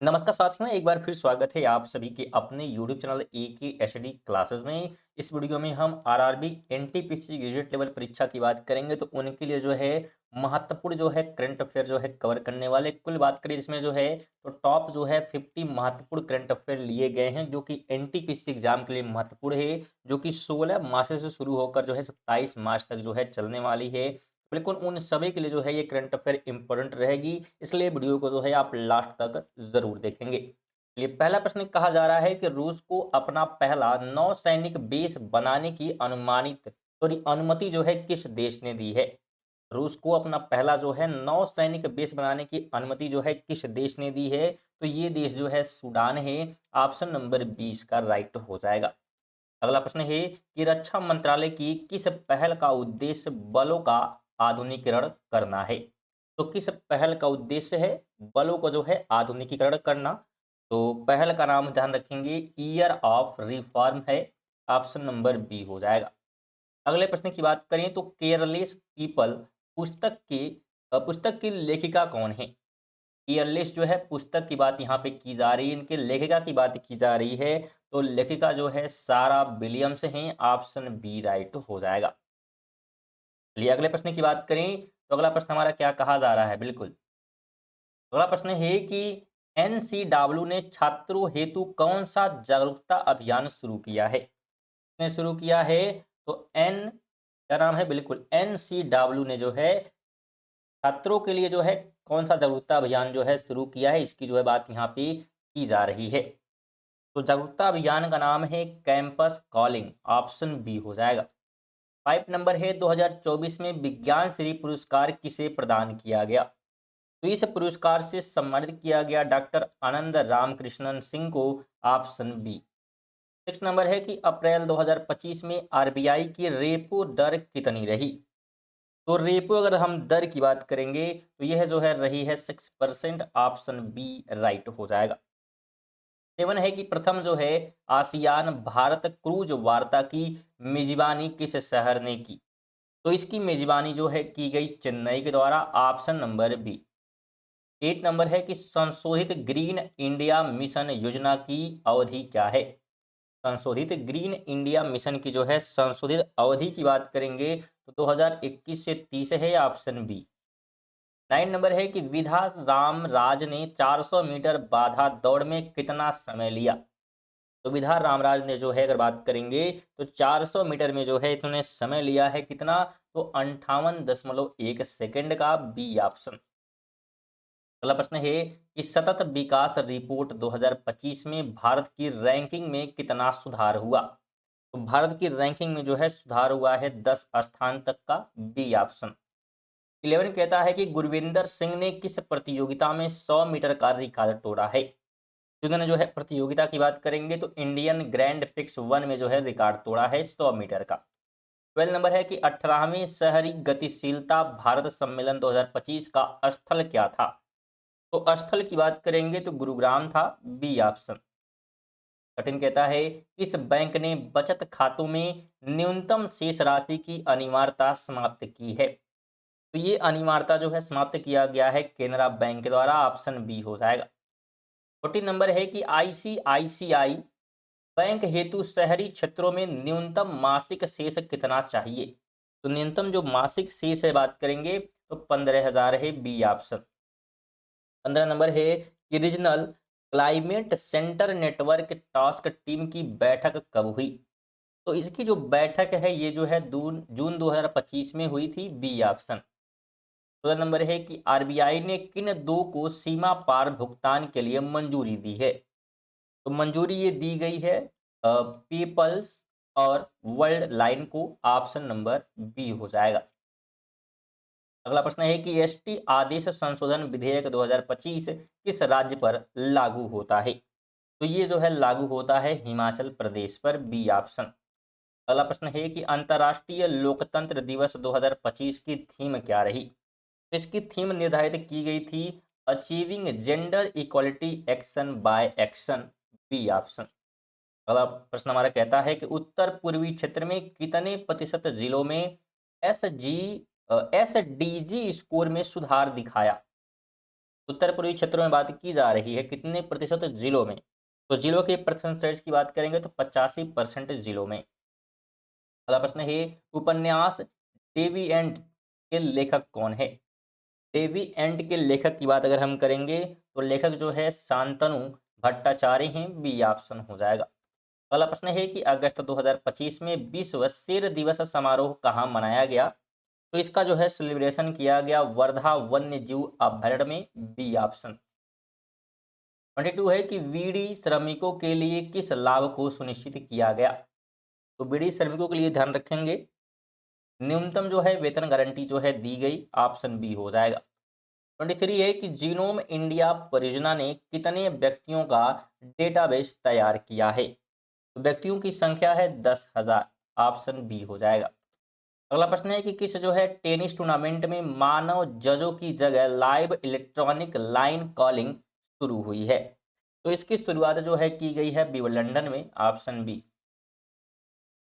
नमस्कार साथियों, एक बार फिर स्वागत है आप सभी के अपने यूट्यूब चैनल एकेएचडी क्लासेस में। इस वीडियो में हम आरआरबी एनटीपीसी ग्रेजुएट लेवल परीक्षा की बात करेंगे, तो उनके लिए जो है महत्वपूर्ण जो है करंट अफेयर जो है कवर करने वाले। कुल बात करें इसमें जो है तो टॉप जो है 50 महत्वपूर्ण करंट अफेयर लिए गए हैं, जो कि एनटीपीसी एग्जाम के लिए महत्वपूर्ण है, जो कि 16 मार्च से शुरू होकर जो है 27 मार्च तक जो है चलने वाली है। बिल्कुल उन सभी के लिए जो है ये करंट अफेयर इंपॉर्टेंट रहेगी, इसलिए वीडियो को जो है आप लास्ट तक जरूर देखेंगे। ये पहला प्रश्न कहा जा रहा है कि रूस को अपना पहला नौसैनिक बेस बनाने की अनुमति जो है किस देश ने दी है। रूस को अपना पहला जो है नौसैनिक बेस बनाने की अनुमति जो है किस देश ने दी है, तो ये देश जो है सूडान है। ऑप्शन नंबर 20 का राइट हो जाएगा। अगला प्रश्न है कि रक्षा मंत्रालय की किस पहल का उद्देश्य बलों का आधुनिकीकरण करना है। तो किस पहल का उद्देश्य है बलों को जो है आधुनिकीकरण करना। तो पहल का नाम ध्यान रखेंगे, ईयर ऑफ रिफॉर्म है। ऑप्शन नंबर बी हो जाएगा। अगले प्रश्न की बात करें तो केयरलेस पीपल पुस्तक की लेखिका कौन है। ईयरलेस जो है पुस्तक की बात यहाँ पे की जा रही है, इनके लेखिका की बात की जा रही है। तो लेखिका जो है सारा विलियम्स हैं। ऑप्शन बी राइट हो जाएगा। चलिए अगले प्रश्न की बात करें तो अगला प्रश्न हमारा क्या कहा जा रहा है। बिल्कुल अगला प्रश्न है कि एनसीडब्ल्यू ने छात्रों हेतु कौन सा जागरूकता अभियान शुरू किया है। ने शुरू किया है तो एन क्या नाम है, बिल्कुल एनसीडब्ल्यू ने जो है छात्रों के लिए जो है कौन सा जागरूकता अभियान जो है शुरू किया है, इसकी जो है बात यहाँ पे की जा रही है। तो जागरूकता अभियान का नाम है कैंपस कॉलिंग। ऑप्शन बी हो जाएगा। 5 नंबर है 2024 में विज्ञान श्री पुरस्कार किसे प्रदान किया गया। तो इस पुरस्कार से सम्मानित किया गया डॉक्टर आनंद रामकृष्णन सिंह को। Option B. 6 नंबर है कि अप्रैल 2025 में आरबीआई की रेपो दर कितनी रही। तो रेपो अगर हम दर की बात करेंगे तो यह जो है रही है 6%। ऑप्शन बी राइट हो जाएगा। 7 है कि प्रथम जो है आसियान भारत क्रूज वार्ता की मेजबानी किस शहर ने की। तो इसकी मेजबानी जो है की गई चेन्नई के द्वारा। Option number B. 8 नंबर है कि संशोधित ग्रीन इंडिया मिशन योजना की अवधि क्या है। संशोधित ग्रीन इंडिया मिशन की जो है संशोधित अवधि की बात करेंगे तो 2021 से 30 है। Option B. 9 नंबर है कि विधा रामराज ने 400 मीटर बाधा दौड़ में कितना समय लिया। तो विधा रामराज ने जो है अगर बात करेंगे तो 400 मीटर में जो है इन्होंने समय लिया है कितना, तो 58.1 सेकंड का। B option. अगला प्रश्न है कि सतत विकास रिपोर्ट 2025 में भारत की रैंकिंग में कितना सुधार हुआ। तो भारत की रैंकिंग में जो है सुधार हुआ है 10 स्थान तक का। B option. 11 कहता है कि गुरविंदर सिंह ने किस प्रतियोगिता में 100 मीटर का रिकॉर्ड तोड़ा है। तो इन्होंने जो है प्रतियोगिता की बात करेंगे तो इंडियन ग्रैंड पिक्स 1 में जो है रिकॉर्ड तोड़ा है 100 मीटर का। 12 नंबर है कि 18वें शहरी गतिशीलता भारत सम्मेलन 2025 का स्थल क्या था। तो स्थल की बात करेंगे तो गुरुग्राम था। B option. 13 कहता है इस बैंक ने बचत खातों में न्यूनतम शेष राशि की अनिवार्यता समाप्त की है। तो ये अनिवार्यता जो है समाप्त किया गया है केनरा बैंक के द्वारा। ऑप्शन बी हो जाएगा। 14 नंबर है कि आईसीआईसीआई बैंक हेतु शहरी क्षेत्रों में न्यूनतम मासिक शेष कितना चाहिए। तो न्यूनतम जो मासिक शेष है बात करेंगे तो 15,000 है। B option. 15 नंबर है कि regional climate centre network task team की बैठक कब हुई। तो इसकी जो बैठक है ये जो है जून 2025 में हुई थी। B option. 16 नंबर है कि आरबीआई ने किन दो को सीमा पार भुगतान के लिए मंजूरी दी है। तो मंजूरी ये दी गई है पीपल्स और वर्ल्ड लाइन को। ऑप्शन नंबर बी हो जाएगा। अगला प्रश्न है कि एसटी आदेश संशोधन विधेयक 2025 किस राज्य पर लागू होता है। तो ये जो है लागू होता है हिमाचल प्रदेश पर। B option. अगला प्रश्न है कि अंतर्राष्ट्रीय लोकतंत्र दिवस 2025 की थीम क्या रही। तो इसकी थीम निर्धारित की गई थी achieving gender equality action by action. B option. अगला प्रश्न हमारा कहता है कि उत्तर पूर्वी क्षेत्र में कितने प्रतिशत जिलों में एस डी जी स्कोर में सुधार दिखाया। उत्तर पूर्वी क्षेत्रों में बात की जा रही है कितने प्रतिशत जिलों में, तो जिलों के परसेंटेज की बात करेंगे तो 85% जिलों में। अगला प्रश्न है उपन्यास देवी एंड के लेखक कौन है। देवी एंड के लेखक की बात अगर हम करेंगे तो लेखक जो है शांतनु भट्टाचार्य हैं, बी ऑप्शन हो जाएगा। अगला प्रश्न है कि अगस्त 2025 में विश्व शेर दिवस समारोह कहाँ मनाया गया, तो इसका जो है सेलिब्रेशन किया गया वर्धा वन्य जीव अभ्यारण्य में, बी ऑप्शन। 22 है कि बीड़ी श्रमिकों के लिए किस लाभ को सुनिश्चित किया गया, तो बीड़ी श्रमिकों के लिए ध्यान रखेंगे न्यूनतम जो है वेतन गारंटी जो है दी गई, ऑप्शन बी हो जाएगा। 23 है कि जीनोम इंडिया परियोजना ने कितने व्यक्तियों का डेटाबेस तैयार किया है, तो व्यक्तियों की संख्या है 10,000, ऑप्शन बी हो जाएगा। अगला प्रश्न है कि किस जो है टेनिस टूर्नामेंट में मानव जजों की जगह लाइव इलेक्ट्रॉनिक लाइन कॉलिंग शुरू हुई है, तो इसकी शुरुआत जो है की गई है विंबलडन में, ऑप्शन बी।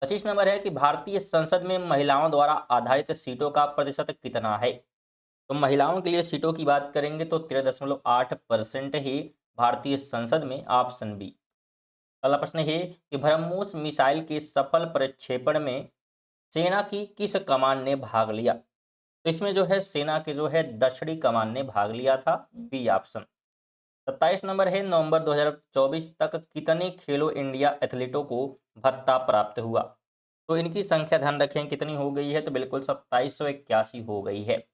25 नंबर है कि भारतीय संसद में महिलाओं द्वारा आधारित सीटों का प्रतिशत कितना है, तो महिलाओं के लिए सीटों की बात करेंगे तो 13.8% ही भारतीय संसद में, ऑप्शन बी। अगला प्रश्न है कि ब्रह्मोस मिसाइल के सफल प्रक्षेपण में सेना की किस कमान ने भाग लिया, तो इसमें जो है सेना के जो है दक्षिणी कमान ने भाग लिया था, बी ऑप्शन। 27 नंबर है नवंबर 2024 तक कितने खेलो इंडिया एथलीटों को भत्ता प्राप्त हुआ, तो इनकी संख्या ध्यान रखें कितनी हो गई है, तो बिल्कुल 2781 हो गई है।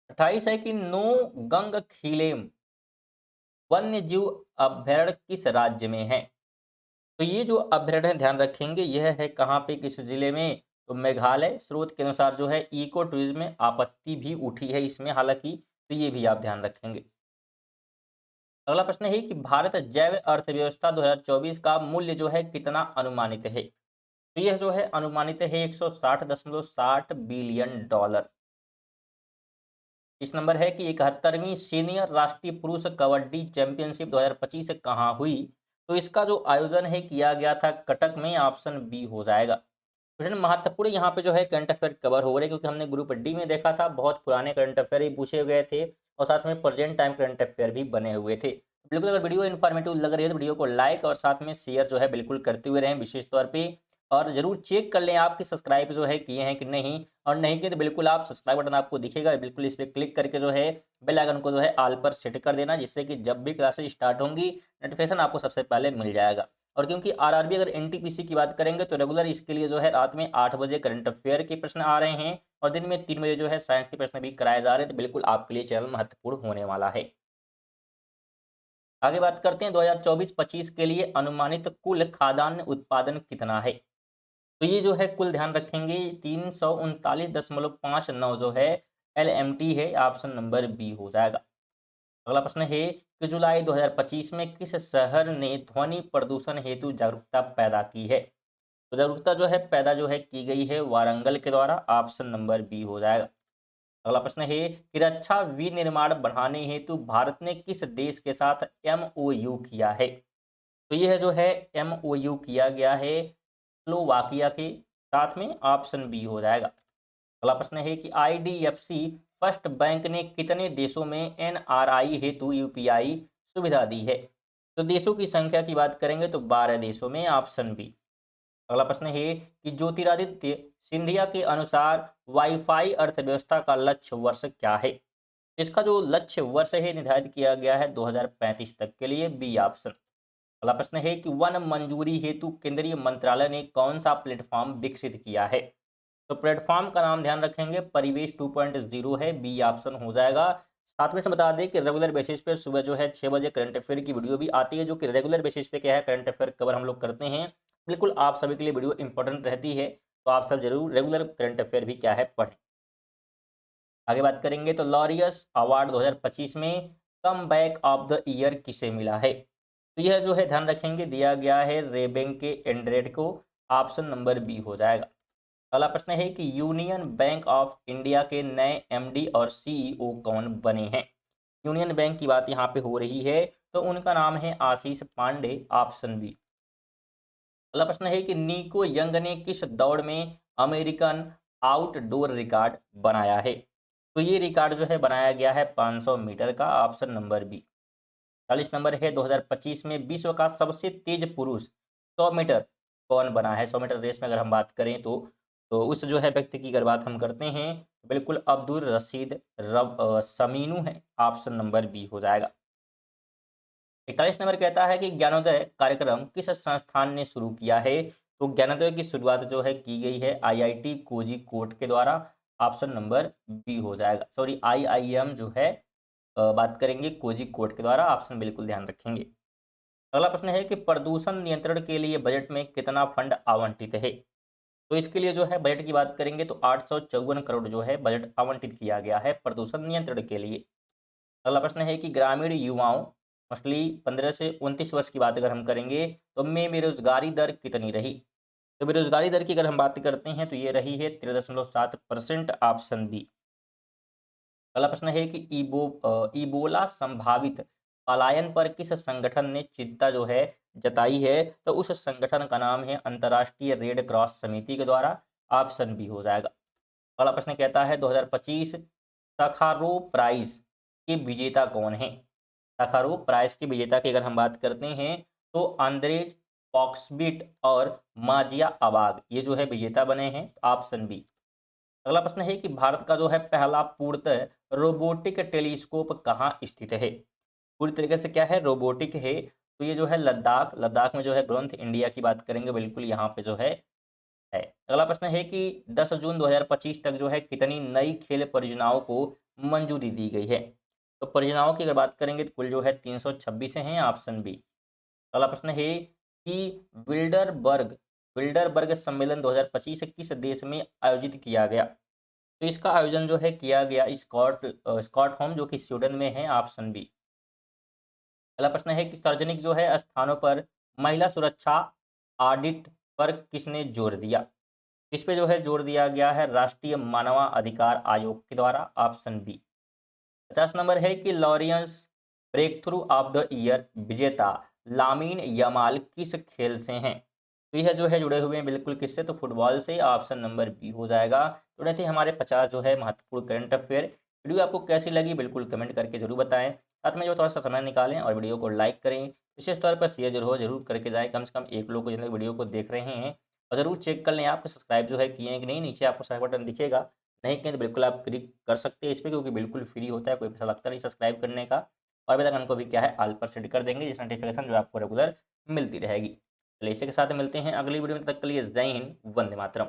28 है कि नो गंग खिलेम वन्य जीव अभ्यारण्य किस राज्य में है, तो ये जो अभ्यारण्य ध्यान रखेंगे यह है कहाँ पे, किस जिले में, तो मेघालय। स्रोत के अनुसार जो है इको टूरिज्म में आपत्ति भी उठी है इसमें हालांकि, तो ये भी आप ध्यान रखेंगे। अगला प्रश्न है कि भारत जैव अर्थव्यवस्था 2024 का मूल्य जो है कितना अनुमानित है, तो यह जो है अनुमानित है 160.60 बिलियन डॉलर। इस नंबर है कि 71वीं सीनियर राष्ट्रीय पुरुष कबड्डी चैंपियनशिप 2025 कहाँ हुई, तो इसका जो आयोजन है किया गया था कटक में, ऑप्शन बी हो जाएगा। क्वेश्चन महत्वपूर्ण यहाँ पे जो है करंट अफेयर कवर हो रहे हैं क्योंकि हमने ग्रुप डी में देखा था बहुत पुराने करंट अफेयर ही पूछे गए थे और साथ में प्रेजेंट टाइम करंट अफेयर भी बने हुए थे। बिल्कुल अगर वीडियो इन्फॉर्मेटिव लग रही है तो वीडियो को लाइक और साथ में शेयर जो है बिल्कुल करते हुए रहें विशेष तौर पे, और जरूर चेक कर लें आपकी सब्सक्राइब जो है किए हैं कि नहीं, और नहीं किए तो बिल्कुल आप सब्सक्राइब बटन आपको दिखेगा, बिल्कुल इस पर क्लिक करके जो है बेल आइकन को जो है ऑल पर सेट कर देना, जिससे कि जब भी क्लासेस स्टार्ट होंगी नोटिफिकेशन आपको सबसे पहले मिल जाएगा। और क्योंकि आरआरबी अगर एनटीपीसी की बात करेंगे तो रेगुलर इसके लिए जो है रात में 8 बजे करंट अफेयर के प्रश्न आ रहे हैं और दिन में 3 बजे जो है साइंस के प्रश्न भी कराए जा रहे हैं, तो बिल्कुल आपके लिए चैनल महत्वपूर्ण होने वाला है। आगे बात करते हैं 2024-25 के लिए अनुमानित कुल खाद्यान्न उत्पादन कितना है, तो ये जो है कुल ध्यान रखेंगे 339.59 जो है एलएमटी है, ऑप्शन नंबर बी हो जाएगा। अगला प्रश्न है कि जुलाई 2025 में किस शहर ने ध्वनि प्रदूषण हेतु जागरूकता पैदा की है, तो जागरूकता जो है पैदा जो है की गई है वारंगल के द्वारा, ऑप्शन नंबर बी हो जाएगा। अगला प्रश्न है कि रक्षा विनिर्माण बढ़ाने हेतु भारत ने किस देश के साथ एमओयू किया है, तो यह जो है एमओयू किया गया है स्लोवाकिया के साथ में, ऑप्शन बी हो जाएगा। अगला प्रश्न है कि आईडीएफसी फर्स्ट बैंक ने कितने देशों में एनआरआई हेतु यूपीआई सुविधा दी है, तो देशों की संख्या की बात करेंगे तो 12 देशों में, ऑप्शन बी। अगला प्रश्न है कि ज्योतिरादित्य सिंधिया के अनुसार वाईफाई अर्थव्यवस्था का लक्ष्य वर्ष क्या है, इसका जो लक्ष्य वर्ष है निर्धारित किया गया है 2035 तक के लिए, बी ऑप्शन। अगला प्रश्न है कि वन मंजूरी हेतु केंद्रीय मंत्रालय ने कौन सा प्लेटफॉर्म विकसित किया है, तो प्लेटफॉर्म का नाम ध्यान रखेंगे परिवेश 2.0 है, बी ऑप्शन हो जाएगा। साथ में से बता दें कि रेगुलर बेसिस पे सुबह जो है 6 बजे करंट अफेयर की वीडियो भी आती है, जो कि रेगुलर बेसिस पे क्या है करंट अफेयर कवर हम लोग करते हैं, बिल्कुल आप सभी के लिए वीडियो इंपॉर्टेंट रहती है, तो आप सब जरूर रेगुलर करंट अफेयर भी क्या है पढ़ें। आगे बात करेंगे तो लॉरियस अवार्ड 2025 में come back of the year किसे मिला है, तो यह जो है ध्यान रखेंगे दिया गया है रेबेंके एंड्रेड को, ऑप्शन नंबर बी हो जाएगा। अगला प्रश्न है कि यूनियन बैंक ऑफ इंडिया के नए एमडी और सीईओ कौन बने हैं, यूनियन बैंक की बात यहाँ पे हो रही है, तो उनका नाम है आशीष पांडे, ऑप्शन बी। अगला प्रश्न है कि निको यंग ने किस दौड़ में अमेरिकन आउटडोर रिकॉर्ड बनाया है, तो ये रिकॉर्ड जो है बनाया गया है 500 मीटर का, ऑप्शन नंबर बी। 40 नंबर है, 2025 में विश्व का सबसे तेज पुरुष 100 मीटर कौन बना है? 100 मीटर रेस में अगर हम बात करें तो उस जो है व्यक्ति की अगर बात हम करते हैं, बिल्कुल अब्दुल रशीद समीनू है, ऑप्शन नंबर बी हो जाएगा। 41 नंबर कहता है कि ज्ञानोदय कार्यक्रम किस संस्थान ने शुरू किया है? तो ज्ञानोदय की शुरुआत जो है की गई है आईआईटी कोझिकोड के द्वारा, ऑप्शन नंबर बी हो जाएगा। सॉरी, आईआईएम जो है बात करेंगे कोझिकोड के द्वारा, ऑप्शन बिल्कुल ध्यान रखेंगे। अगला प्रश्न है कि प्रदूषण नियंत्रण के लिए बजट में कितना फंड आवंटित है? तो इसके लिए जो है बजट की बात करेंगे तो 854 करोड़ जो है बजट आवंटित किया गया है प्रदूषण नियंत्रण के लिए। अगला प्रश्न है कि ग्रामीण युवाओं, मोस्टली 15 से 29 वर्ष की बात अगर हम करेंगे तो में बेरोजगारी दर कितनी रही? तो बेरोजगारी दर की अगर हम बात करते हैं तो ये रही है 13.7%, ऑप्शन बी। अगला प्रश्न है कि इबोला संभावित पलायन पर किस संगठन ने चिंता जो है जताई है? तो उस संगठन का नाम है अंतर्राष्ट्रीय रेड क्रॉस समिति के द्वारा, ऑप्शन बी हो जाएगा। अगला प्रश्न कहता है 2025 सखारोव प्राइज के विजेता कौन है? सखारोव प्राइज के विजेता की अगर हम बात करते हैं तो अंद्रेज पॉक्सबिट और माजिया अबाग ये जो है विजेता बने हैं, ऑप्शन बी। अगला प्रश्न है कि भारत का जो है पहला पूर्णतः रोबोटिक टेलीस्कोप कहाँ स्थित है? पूरी तरीके से क्या है, रोबोटिक है। तो ये जो है लद्दाख लद्दाख में जो है ग्रोथ इंडिया की बात करेंगे, बिल्कुल यहाँ पे जो है। अगला प्रश्न है कि 10 जून 2025 तक जो है कितनी नई खेल परियोजनाओं को मंजूरी दी गई है? तो परियोजनाओं की अगर बात करेंगे तो कुल जो है 326 हैं, ऑप्शन बी। अगला प्रश्न है कि बिल्डरबर्ग बिल्डरबर्ग सम्मेलन 2025 किस देश में आयोजित किया गया? तो इसका आयोजन जो है किया गया स्कॉटहोम जो कि स्वीडन में है, ऑप्शन बी। अगला प्रश्न है कि सार्वजनिक जो है स्थानों पर महिला सुरक्षा ऑडिट पर किसने जोर दिया? इस पे जो है जोर दिया गया है राष्ट्रीय मानवाधिकार आयोग के द्वारा, ऑप्शन बी। 50 नंबर है कि Laureus breakthrough of the year विजेता लामीन यमाल किस खेल से हैं? तो यह जो है जुड़े हुए हैं बिल्कुल किससे? तो फुटबॉल से, ऑप्शन नंबर बी हो जाएगा। तो ये थे हमारे 50 जो है महत्वपूर्ण करंट अफेयर। वीडियो आपको कैसी लगी बिल्कुल कमेंट करके जरूर बताएं। साथ में जो थोड़ा सा समय निकालें और वीडियो को लाइक करें, विशेष तौर पर शेयर जरूर करके जाएं, कम से कम एक लोग को जिन लोग वीडियो को देख रहे हैं। और ज़रूर चेक कर लें आपको सब्सक्राइब जो है किए हैं कि नहीं, नीचे आपको सब्सक्राइब बटन दिखेगा, नहीं किए तो बिल्कुल आप क्लिक कर सकते हैं इस पे, क्योंकि बिल्कुल फ्री होता है, कोई पैसा लगता नहीं सब्सक्राइब करने का। और अभी तक हमको भी क्या है ऑल पर सेट कर देंगे, जिस नोटिफिकेशन जो आपको रेगुलर मिलती रहेगी। चलिए इसी के साथ मिलते हैं अगली वीडियो में, तब तक के लिए जय हिंद, वंदे मातरम।